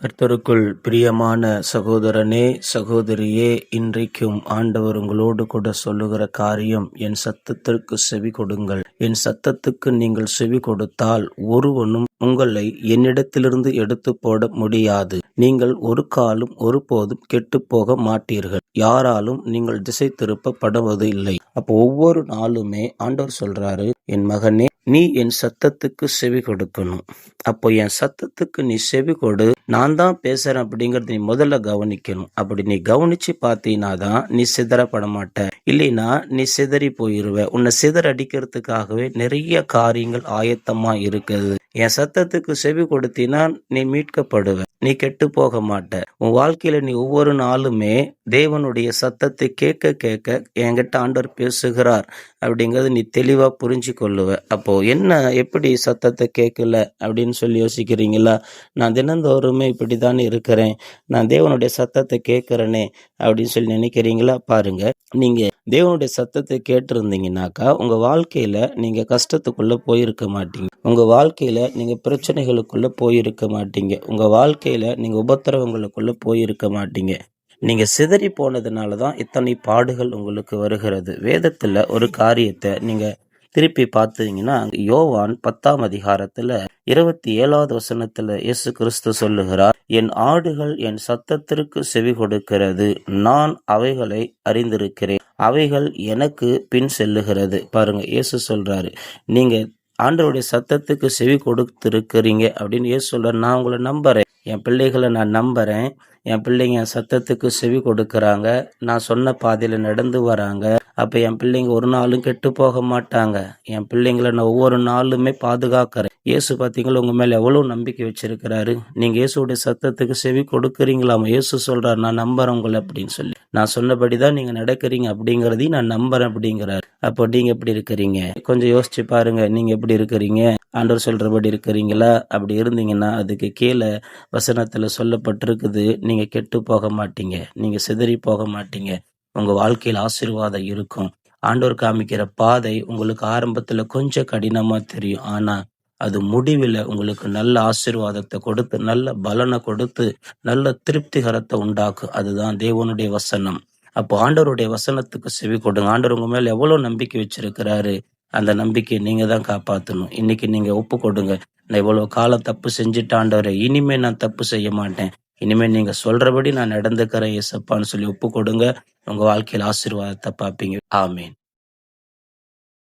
கர்த்தருக்குள் பிரியமான சகோதரனே, சகோதரியே, இன்றைக்கும் ஆண்டவர் உங்களோடு கூட சொல்லுகிற காரியம், என் சத்தத்திற்கு செவி கொடுங்கள். என் சத்தத்துக்கு நீங்கள் செவி கொடுத்தால் ஒருவனும் உங்களை என்னிடத்திலிருந்து எடுத்து போட முடியாது. நீங்கள் ஒரு காலும் ஒருபோதும் கெட்டு போக மாட்டீர்கள். யாராலும் நீங்கள் திசை திருப்பப்படுவது இல்லை. அப்போ ஒவ்வொரு நாளுமே ஆண்டவர் சொல்றாரு, என் மகனே, நீ என் சத்தத்துக்கு செவி கொடுக்கணும். அப்போ என் சத்தத்துக்கு நீ செவி கொடு, நான் தான் பேசுறேன் அப்படிங்கறத நீ முதல்ல கவனிக்கணும். அப்படி நீ கவனிச்சு பார்த்தீங்கன்னா தான் நீ சிதறப்பட மாட்ட. இல்லைன்னா நீ சிதறி போயிருவ. உன்னை சிதறடிக்கிறதுக்காகவே நிறைய காரியங்கள் ஆயத்தமா இருக்குது. என் சத்தத்துக்கு செவி கொடுத்தீன்னா நீ மீட்கப்படுவ, நீ கெட்டு போக மாட்ட. உன் வாழ்க்கையில நீ ஒவ்வொரு நாளுமே தேவனுடைய சத்தத்தை கேட்க கேட்க என்கிட்ட ஆண்டவர் பேசுகிறார் அப்படிங்கறது நீ தெளிவா புரிஞ்சு கொள்ளுவ. அப்போ என்ன, எப்படி சத்தத்தை கேட்கல அப்படின்னு சொல்லி யோசிக்கிறீங்களா? நான் தினந்தோறுமே இப்படித்தானே இருக்கிறேன், நான் தேவனுடைய சத்தத்தை கேட்கிறேனே அப்படின்னு சொல்லி நினைக்கிறீங்களா? பாருங்க, நீங்க தேவனுடைய சத்தத்தை கேட்டிருந்தீங்கன்னாக்கா உங்க வாழ்க்கையில நீங்க கஷ்டத்துக்குள்ள போயிருக்க மாட்டீங்க. உங்க வாழ்க்கையில நீங்க பிரச்சனைகளுக்குள்ள போயிருக்க மாட்டீங்க. உங்க வாழ்க்கையில நீங்க உபத்திரவங்களுக்குள்ள போயிருக்க மாட்டீங்க. நீங்க சிதறி போனதுனாலதான் இத்தனை பாடுகள் உங்களுக்கு வருகிறது. வேதத்துல ஒரு காரியத்தை நீங்க திருப்பி பார்த்தீங்கன்னா, யோவான் 10ஆம் அதிகாரத்துல 27வது வசனத்துல இயேசு கிறிஸ்து சொல்லுகிறார், என் ஆடுகள் என் சத்தத்திற்கு செவி கொடுக்கிறது, நான் அவைகளை அறிந்திருக்கிறேன், அவைகள் எனக்கு பின் செல்லுகிறது. பாருங்க, இயேசு சொல்றாரு, நீங்க ஆண்டவருடைய சத்தத்துக்கு செவி கொடுத்திருக்கிறீங்க அப்படின்னு இயேசு சொல்றாரு. நான் உங்களை நம்புறேன், என் பிள்ளைகளை நான் நம்புறேன். என் பிள்ளைங்க என் சத்தத்துக்கு செவி கொடுக்கறாங்க, நான் சொன்ன பாதையில நடந்து வராங்க. அப்ப என் பிள்ளைங்க ஒரு நாளும் கெட்டு போக மாட்டாங்க. என் பிள்ளைங்களை நான் ஒவ்வொரு நாளுமே பாதுகாக்கிறேன். இயேசு பாத்தீங்களா உங்க மேல எவ்வளவு நம்பிக்கை வச்சிருக்கிறாரு. நீங்க இயேசுடைய சத்தத்துக்கு செவி கொடுக்கறீங்களாமா? இயேசு சொல்றாரு, நான் நம்புறேன் உங்களை அப்படின்னு சொல்லி. நான் சொன்னபடிதான் நீங்க நடக்கிறீங்க அப்படிங்கறதையும் நான் நம்புறேன் அப்படிங்கிறாரு. அப்போ நீங்க எப்படி இருக்கிறீங்க? கொஞ்சம் யோசிச்சு பாருங்க, நீங்க எப்படி இருக்கிறீங்க? ஆண்டவர் சொல்றபடி இருக்கிறீங்களா? அப்படி இருந்தீங்கன்னா அதுக்கு கீழே வசனத்துல சொல்லப்பட்டிருக்குது, நீங்க கெட்டு போக மாட்டீங்க, நீங்க சிதறி போக மாட்டீங்க, உங்க வாழ்க்கையில் ஆசீர்வாதம் இருக்கும். ஆண்டவர் காமிக்கிற பாதை உங்களுக்கு ஆரம்பத்துல கொஞ்சம் கடினமா தெரியும், ஆனா அது முடிவில் உங்களுக்கு நல்ல ஆசீர்வாதத்தை கொடுத்து, நல்ல பலனை கொடுத்து, நல்ல திருப்திகரத்தை உண்டாக்கும். அதுதான் தேவனுடைய வசனம். அப்போ ஆண்டவருடைய வசனத்துக்கு செவி கொடுங்க. ஆண்டவர் உங்க மேல எவ்வளவு நம்பிக்கை வச்சிருக்கிறாரு, அந்த நம்பிக்கையை நீங்க தான் காப்பாற்றணும். இன்னைக்கு நீங்க ஒப்பு கொடுங்க, நான் இவ்வளவு காலம் தப்பு செஞ்சுட்டு ஆண்டவரே, இனிமே நான் தப்பு செய்ய மாட்டேன், இனிமே நீங்க சொல்றபடி நான் நடந்துக்கிறேன் ஏசப்பான்னு சொல்லி ஒப்பு கொடுங்க. உங்க வாழ்க்கையில் ஆசீர்வாதத்தை பார்ப்பீங்க. ஆமீன்.